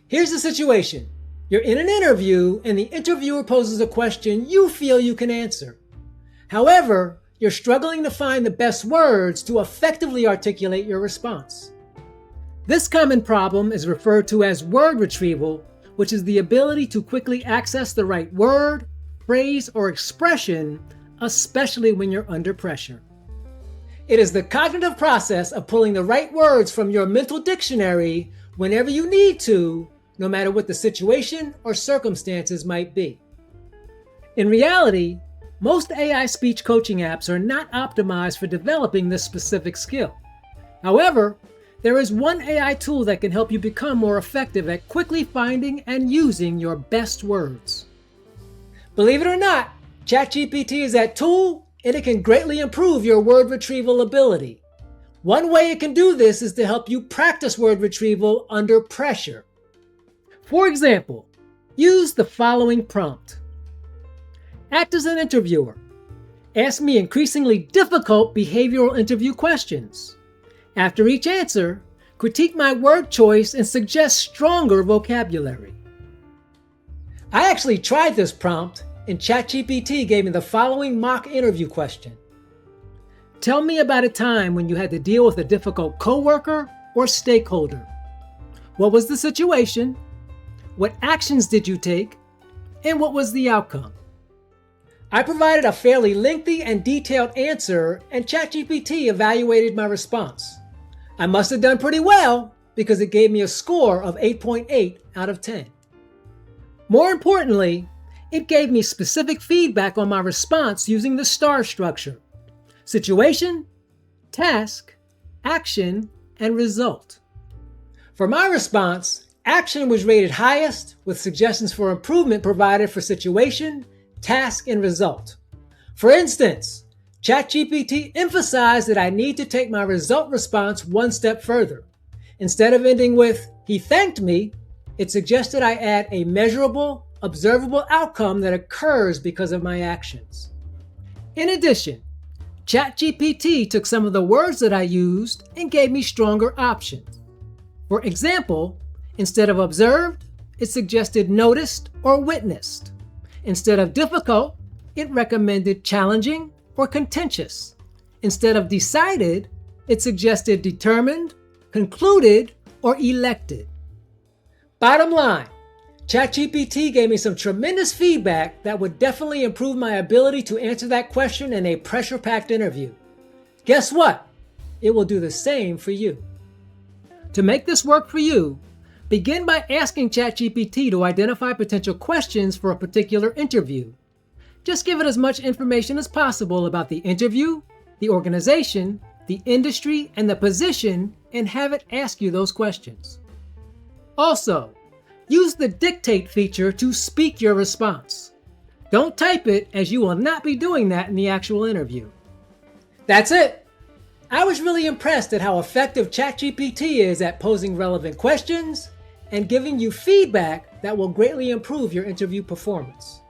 Here's the situation. You're in an interview and the interviewer poses a question you feel you can answer. However, you're struggling to find the best words to effectively articulate your response. This common problem is referred to as word retrieval, which is the ability to quickly access the right word, phrase, or expression, especially when you're under pressure. It is the cognitive process of pulling the right words from your mental dictionary whenever you need to, no matter what the situation or circumstances might be. In reality, most AI speech coaching apps are not optimized for developing this specific skill. However, there is one AI tool that can help you become more effective at quickly finding and using your best words. Believe it or not, ChatGPT is that tool, and it can greatly improve your word retrieval ability. One way it can do this is to help you practice word retrieval under pressure. For example, use the following prompt. Act as an interviewer. Ask me increasingly difficult behavioral interview questions. After each answer, critique my word choice and suggest stronger vocabulary. I actually tried this prompt, and ChatGPT gave me the following mock interview question. Tell me about a time when you had to deal with a difficult coworker or stakeholder. What was the situation? What actions did you take? And what was the outcome? I provided a fairly lengthy and detailed answer, and ChatGPT evaluated my response. I must have done pretty well because it gave me a score of 8.8 out of 10. More importantly, it gave me specific feedback on my response using the STAR structure: situation, task, action, and result. For my response, action was rated highest, with suggestions for improvement provided for situation, task, and result. For instance, ChatGPT emphasized that I need to take my result response one step further. Instead of ending with, "He thanked me," it suggested I add a measurable, observable outcome that occurs because of my actions. In addition, ChatGPT took some of the words that I used and gave me stronger options. For example, instead of observed, it suggested noticed or witnessed. Instead of difficult, it recommended challenging or contentious. Instead of decided, it suggested determined, concluded, or elected. Bottom line, ChatGPT gave me some tremendous feedback that would definitely improve my ability to answer that question in a pressure-packed interview. Guess what? It will do the same for you. To make this work for you, begin by asking ChatGPT to identify potential questions for a particular interview. Just give it as much information as possible about the interview, the organization, the industry, and the position, and have it ask you those questions. Also, use the dictate feature to speak your response. Don't type it, as you will not be doing that in the actual interview. That's it. I was really impressed at how effective ChatGPT is at posing relevant questions and giving you feedback that will greatly improve your interview performance.